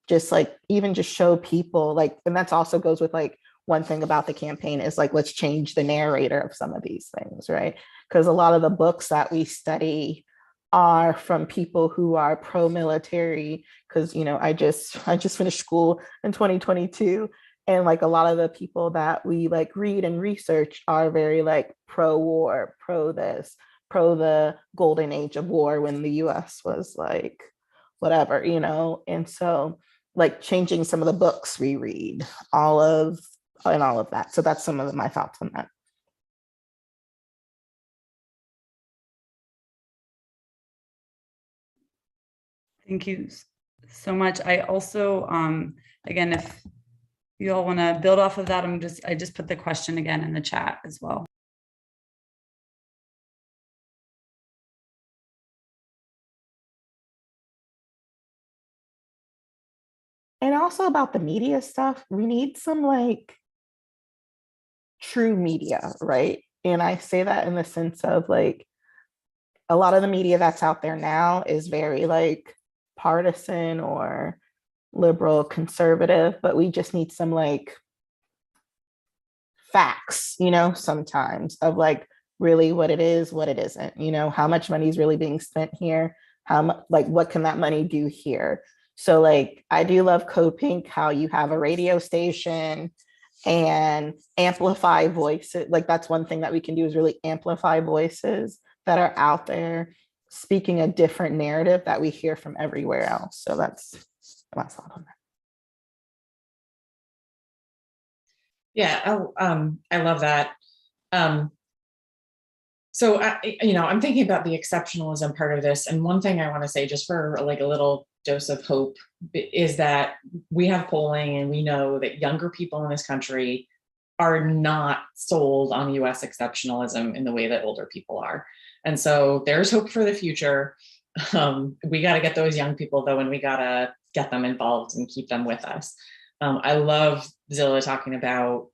just like even just show people like, and that's also goes with like one thing about the campaign is like, let's change the narrator of some of these things, right? Because a lot of the books that we study are from people who are pro-military. Because I just finished school in 2022, and like a lot of the people that we like read and research are very like pro-war, pro this, pro the golden age of war when the US was like whatever, and so like changing some of the books we read, all of that. So that's some of my thoughts on that. Thank you so much. I also, again, if you all want to build off of that, I just put the question again in the chat as well. And also about the media stuff, we need some like true media, right? And I say that in the sense of like, a lot of the media that's out there now is very like partisan or liberal, conservative, but we just need some like facts, sometimes of like really what it is, what it isn't, how much money is really being spent here, how much, like what can that money do here? So like, I do love CODEPINK, how you have a radio station and amplify voices. Like that's one thing that we can do is really amplify voices that are out there speaking a different narrative that we hear from everywhere else. So that's my thought on that. Yeah, I love that. So I'm thinking about the exceptionalism part of this, and one thing I want to say, just for like a little dose of hope, is that we have polling, and we know that younger people in this country are not sold on US exceptionalism in the way that older people are. And so there's hope for the future. We got to get those young people though, and we got to get them involved and keep them with us. I love Zilla talking about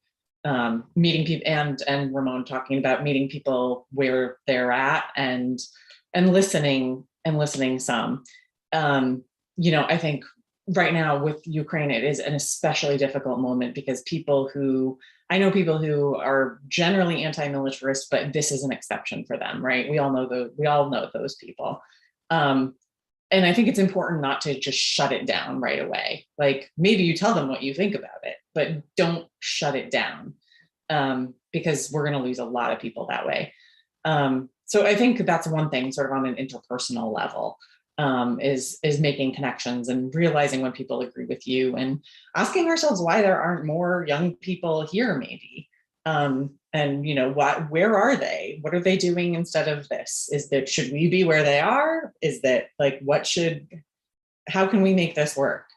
meeting people, and Ramon talking about meeting people where they're at and listening some. I think right now with Ukraine, it is an especially difficult moment because I know people who are generally anti-militarist, but this is an exception for them, right? We all know those people. And I think it's important not to just shut it down right away. Like maybe you tell them what you think about it, but don't shut it down. because we're going to lose a lot of people that way. So I think that's one thing, sort of on an interpersonal level, is making connections and realizing when people agree with you, and asking ourselves why there aren't more young people here, maybe. And where are they? What are they doing instead of this? Should we be where they are? Is that like, how can we make this work?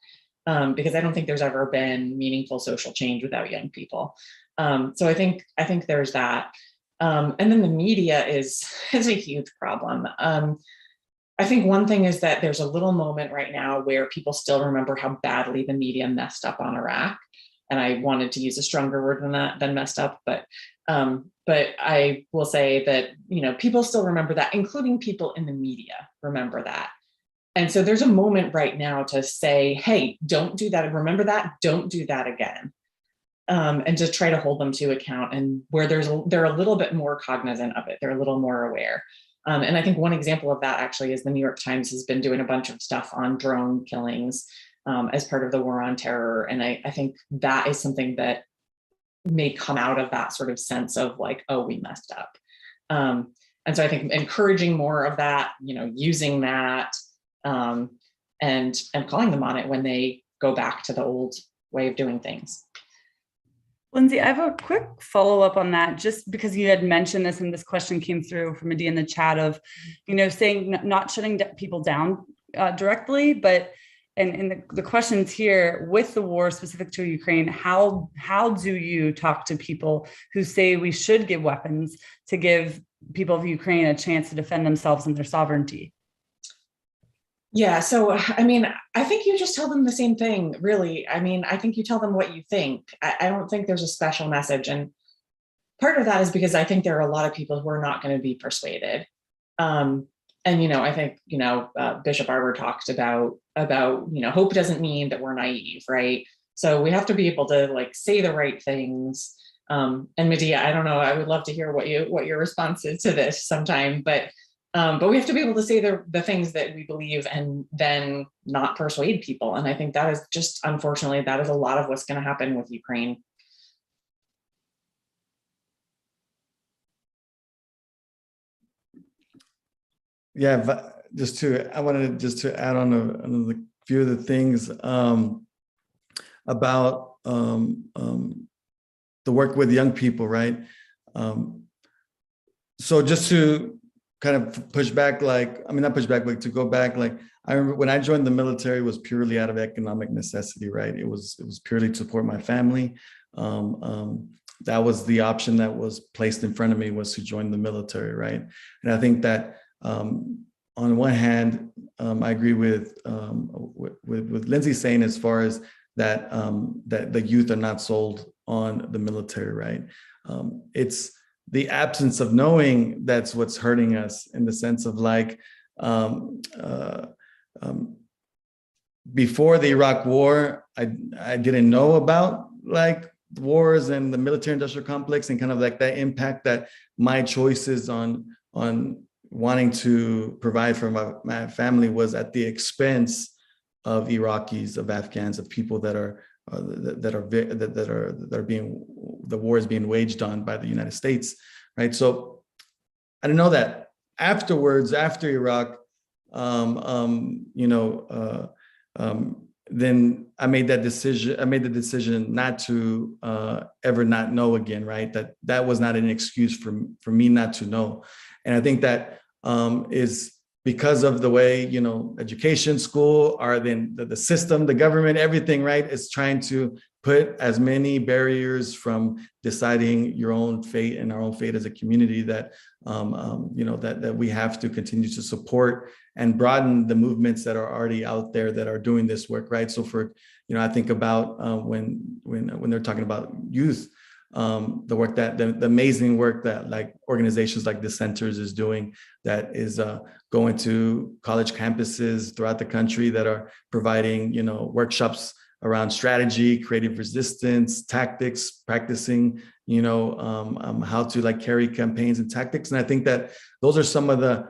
Because I don't think there's ever been meaningful social change without young people. So I think there's that. And then the media is a huge problem. I think one thing is that there's a little moment right now where people still remember how badly the media messed up on Iraq. And I wanted to use a stronger word than messed up, but I will say that, people still remember that, including people in the media remember that. And so there's a moment right now to say, hey, don't do that. Remember that, don't do that again. And to try to hold them to account, and where they're a little bit more cognizant of it. They're a little more aware. And I think one example of that actually is the New York Times has been doing a bunch of stuff on drone killings as part of the war on terror. And I think that is something that may come out of that sort of sense of like, oh, we messed up. And so I think encouraging more of that, using that, and calling them on it when they go back to the old way of doing things. Lindsay, I have a quick follow-up on that, just because you had mentioned this, and this question came through from Medea in the chat of, saying not shutting people down directly, but and the questions here with the war specific to Ukraine, how do you talk to people who say we should give weapons to give people of Ukraine a chance to defend themselves and their sovereignty? Yeah, so, I think you just tell them the same thing, really. I think you tell them what you think. I don't think there's a special message. And part of that is because I think there are a lot of people who are not going to be persuaded. And, I think, Bishop Barber talked about, hope doesn't mean that we're naive, right? So we have to be able to say the right things. And Medea, I don't know, I would love to hear what your response is to this sometime, but we have to be able to say the things that we believe and then not persuade people. And I think that is just, unfortunately, that is a lot of what's going to happen with Ukraine. Yeah, I wanted to add on a few of the things about the work with young people, right? So just to kind of push back, not push back, but to go back, I remember when I joined the military, it was purely out of economic necessity, right? It was purely to support my family. That was the option that was placed in front of me, was to join the military, right? And I think that on one hand, I agree with Lindsay saying, as far as that that the youth are not sold on the military, right? It's the absence of knowing that's what's hurting us, in the sense of before the Iraq War, I didn't know about wars and the military industrial complex, and kind of that impact that my choices on wanting to provide for my family was at the expense of Iraqis, of Afghans, of people that are being, the war is being waged on by the United States, right? So I didn't know that. Afterwards, after Iraq, then I made that decision. I made the decision not to ever not know again, right? That was not an excuse for me not to know. And I think that is because of the way, education, school, or then the system, the government, everything, right, is trying to put as many barriers from deciding your own fate and our own fate as a community, that that we have to continue to support and broaden the movements that are already out there that are doing this work, right? So for, I think about when they're talking about youth, the work that the amazing work that organizations like the Centers is doing, that is going to college campuses throughout the country, that are providing workshops around strategy, creative resistance, tactics, practicing how to carry campaigns and tactics. And I think that those are some of the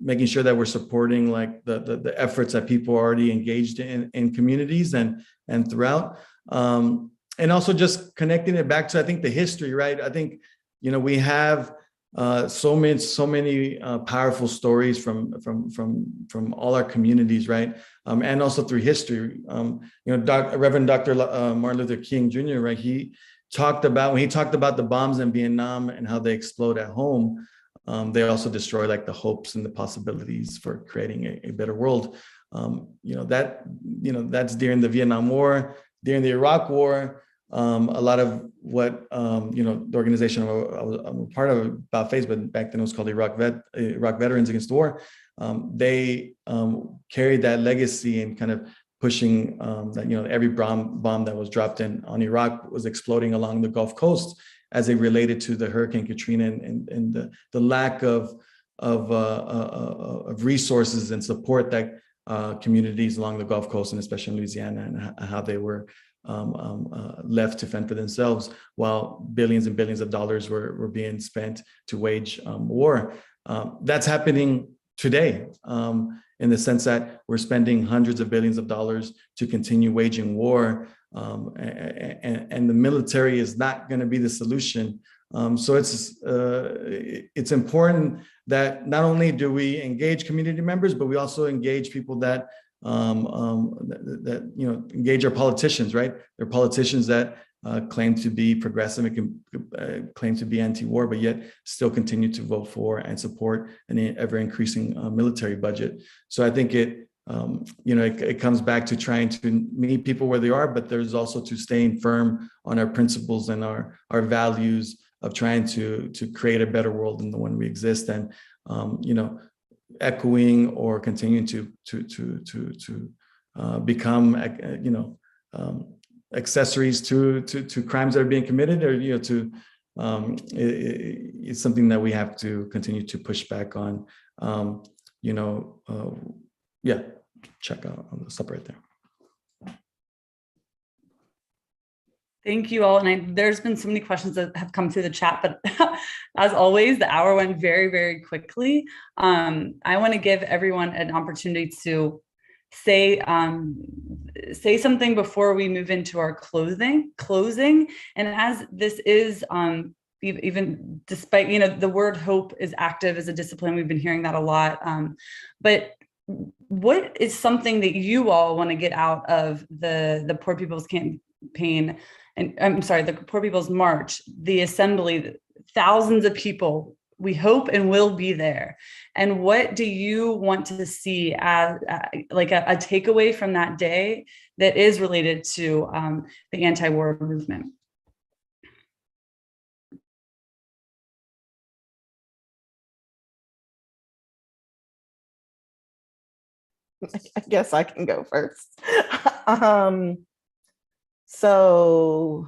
making sure that we're supporting the efforts that people are already engaged in communities and throughout. and also just connecting it back to, I think, the history, right? I think, we have so many powerful stories from all our communities, right? And also through history. Reverend Dr. Martin Luther King Jr., right? When he talked about the bombs in Vietnam and how they explode at home, they also destroy like the hopes and the possibilities for creating a better world. That's during the Vietnam War, during the Iraq War. A lot of what the organization I'm a part of about Facebook, back then it was called Iraq Veterans Against the War. They carried that legacy and kind of pushing that every bomb that was dropped on Iraq was exploding along the Gulf Coast as it related to the Hurricane Katrina and the lack of resources and support that communities along the Gulf Coast, and especially in Louisiana, and how they were left to fend for themselves while billions and billions of dollars were being spent to wage war. That's happening today, in the sense that we're spending hundreds of billions of dollars to continue waging war, and the military is not going to be the solution. So it's important that not only do we engage community members, but we also engage people that engage our politicians, right? They're politicians that claim to be progressive and claim to be anti-war, but yet still continue to vote for and support an ever-increasing military budget. So I think it comes back to trying to meet people where they are, but there's also to staying firm on our principles and our values of trying to create a better world than the one we exist, and echoing or continuing to become accessories to crimes that are being committed, or it's something that we have to continue to push back on. Check out, I'll stop right there. Thank you all. And there's been so many questions that have come through the chat, but as always, the hour went very, very quickly. I want to give everyone an opportunity to say something before we move into our closing. And as this is, even despite, the word hope is active as a discipline, we've been hearing that a lot. But what is something that you all want to get out of the Poor People's Campaign, and I'm sorry, the Poor People's March, the assembly, thousands of people we hope and will be there? And what do you want to see as like a takeaway from that day that is related to the anti-war movement? I guess I can go first. So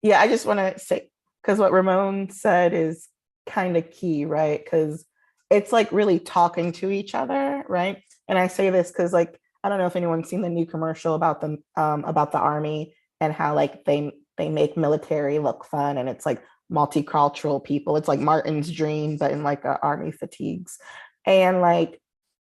yeah, I just want to say, because what Ramon said is kind of key, right? Because it's like really talking to each other, right? And I say this because, like, I don't know if anyone's seen the new commercial about the Army and how like they make military look fun, and it's like multicultural people. It's like Martin's dream, but in like Army fatigues. And like,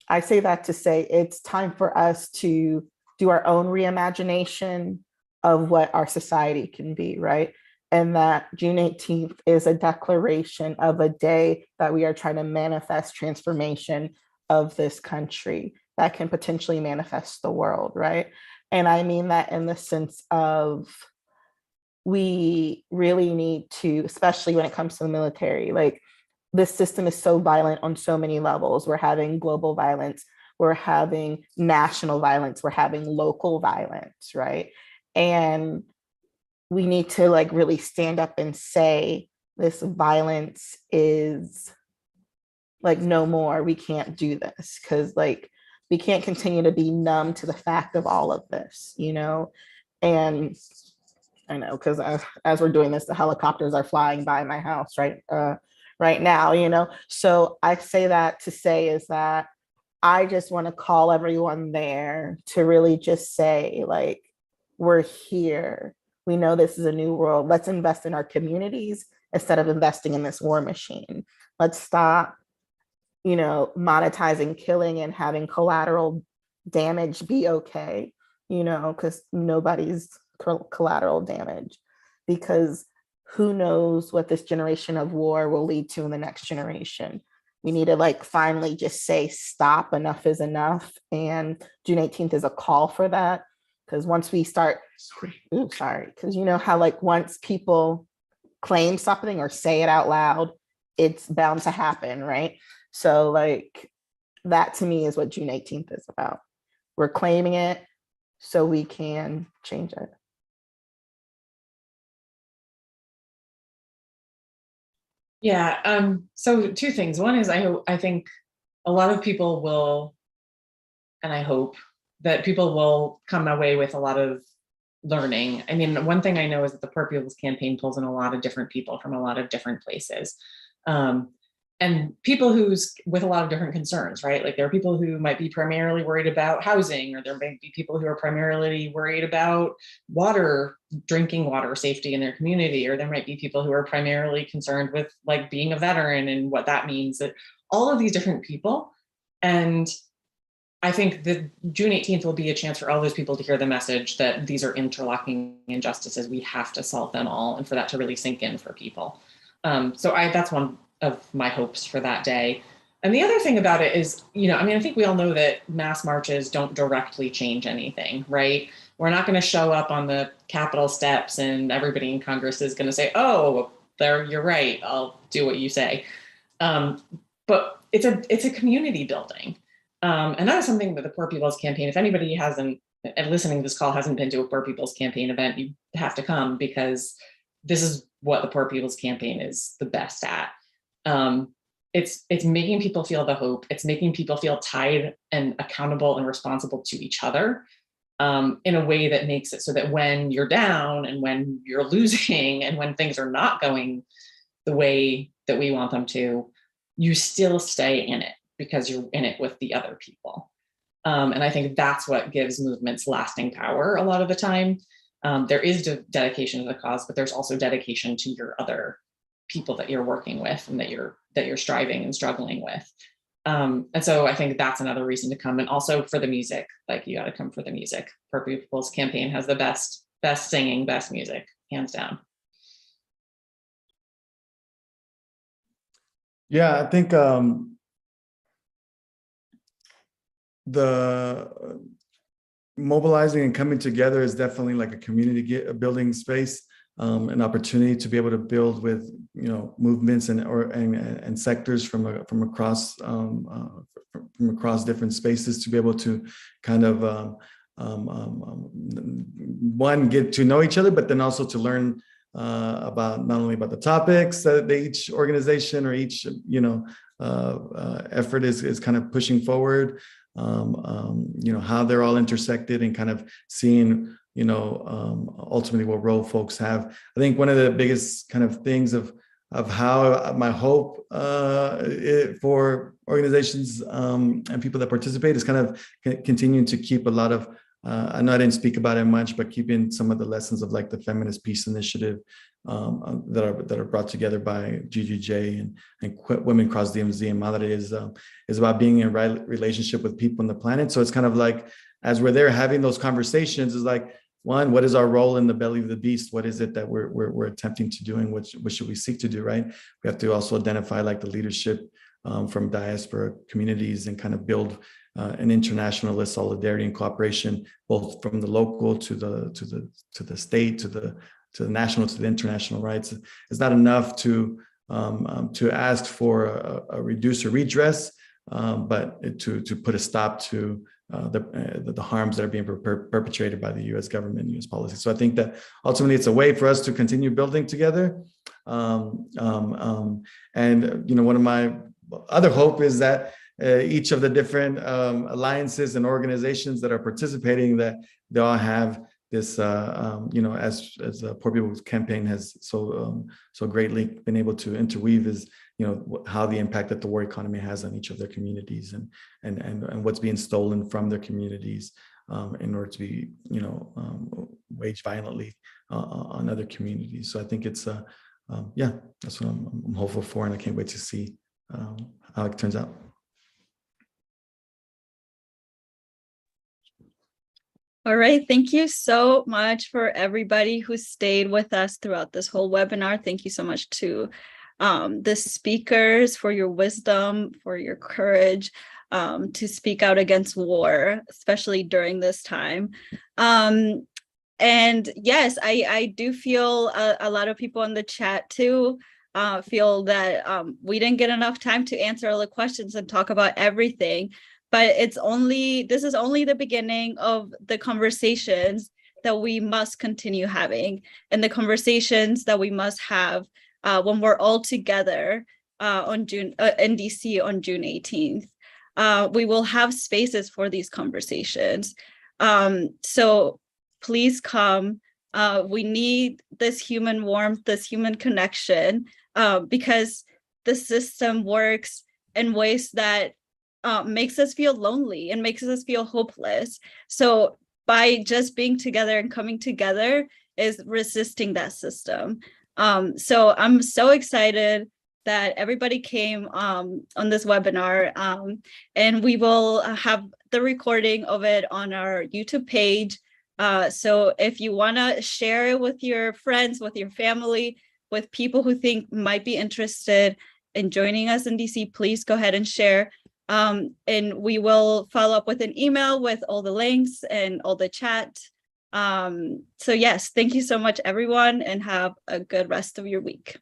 I say that to say it's time for us to do our own reimagination of what our society can be, right? And that June 18th is a declaration of a day that we are trying to manifest transformation of this country that can potentially manifest the world, right? And I mean that in the sense of we really need to, especially when it comes to the military, like this system is so violent on so many levels. We're having global violence, we're having national violence, we're having local violence, right? And we need to like really stand up and say this violence is like no more. We can't do this, because like we can't continue to be numb to the fact of all of this, And I know, because as we're doing this, the helicopters are flying by my house right now, So I say that to say is that I just want to call everyone there to really just say, like, we're here. We know this is a new world. Let's invest in our communities instead of investing in this war machine. Let's stop, monetizing killing and having collateral damage be okay, because nobody's collateral damage, because who knows what this generation of war will lead to in the next generation. We need to like finally just say stop, enough is enough. And June 18th is a call for that. Because once we start, because you know how like once people claim something or say it out loud, it's bound to happen, right? So like that to me is what June 18th is about. We're claiming it so we can change it. Yeah, so two things. One is I think a lot of people will, and I hope that people will come away with a lot of learning. I mean, one thing I know is that the Poor People's Campaign pulls in a lot of different people from a lot of different places. And people with a lot of different concerns, right? Like there are people who might be primarily worried about housing, or there might be people who are primarily worried about drinking water safety in their community, or there might be people who are primarily concerned with like being a veteran and what that means, that all of these different people. And I think that June 18th will be a chance for all those people to hear the message that these are interlocking injustices. We have to solve them all, and for that to really sink in for people. So that's one of my hopes for that day. And the other thing about it is, I mean, I think we all know that mass marches don't directly change anything, right? We're not going to show up on the Capitol steps and everybody in Congress is going to say, oh, you're right, I'll do what you say. But it's a community building. And that is something that the Poor People's Campaign, if anybody listening to this call hasn't been to a Poor People's Campaign event, you have to come, because this is what the Poor People's Campaign is the best at. It's making people feel the hope. It's making people feel tied and accountable and responsible to each other in a way that makes it so that when you're down and when you're losing and when things are not going the way that we want them to, you still stay in it because you're in it with the other people. And I think that's what gives movements lasting power a lot of the time. There is dedication to the cause, but there's also dedication to your other people that you're working with and that you're striving and struggling with. And so I think that's another reason to come. And also for the music, like you got to come for the music. Poor People's Campaign has the best singing, best music, hands down. Yeah, I think the mobilizing and coming together is definitely like a community building space, an opportunity to be able to build with movements and sectors from across different spaces, to be able to kind of one, get to know each other, but then also to learn about not only about the topics that each organization or each effort is kind of pushing forward, how they're all intersected, and kind of seeing ultimately what role folks have. I think one of the biggest kind of things of how my hope for organizations and people that participate is kind of continuing to keep a lot of I know I didn't speak about it much, but keeping some of the lessons of like the Feminist Peace Initiative that are brought together by GGJ and Women Across DMZ and Madre is about being in right relationship with people on the planet. So it's kind of like, as we're there having those conversations, is like, one, what is our role in the belly of the beast? What is it that we're attempting to do, and what should we seek to do, right? We have to also identify like the leadership from diaspora communities and kind of build an internationalist solidarity and cooperation, both from the local to the state, to the national, to the international, right? So it's not enough to ask for a reduce or redress, but to put a stop to the harms that are being perpetrated by the U.S. government, U.S. policy. So I think that ultimately it's a way for us to continue building together. And one of my other hope is that each of the different alliances and organizations that are participating, that they all have this, as the Poor People's Campaign has so greatly been able to interweave, is how the impact that the war economy has on each of their communities, and what's being stolen from their communities in order to be waged violently on other communities. So I think it's that's what I'm hopeful for, and I can't wait to see how it turns out. All right. Thank you so much for everybody who stayed with us throughout this whole webinar. Thank you so much to the speakers for your wisdom, for your courage to speak out against war, especially during this time. And yes, I do feel a lot of people in the chat too feel that we didn't get enough time to answer all the questions and talk about everything. But this is only the beginning of the conversations that we must continue having, and the conversations that we must have when we're all together in DC on June 18th. We will have spaces for these conversations. So please come. We need this human warmth, this human connection, because the system works in ways that makes us feel lonely and makes us feel hopeless. So by just being together and coming together is resisting that system. So I'm so excited that everybody came on this webinar, and we will have the recording of it on our YouTube page. So if you want to share it with your friends, with your family, with people who think might be interested in joining us in DC, please go ahead and share. And we will follow up with an email with all the links and all the chat. So yes, thank you so much, everyone, and have a good rest of your week.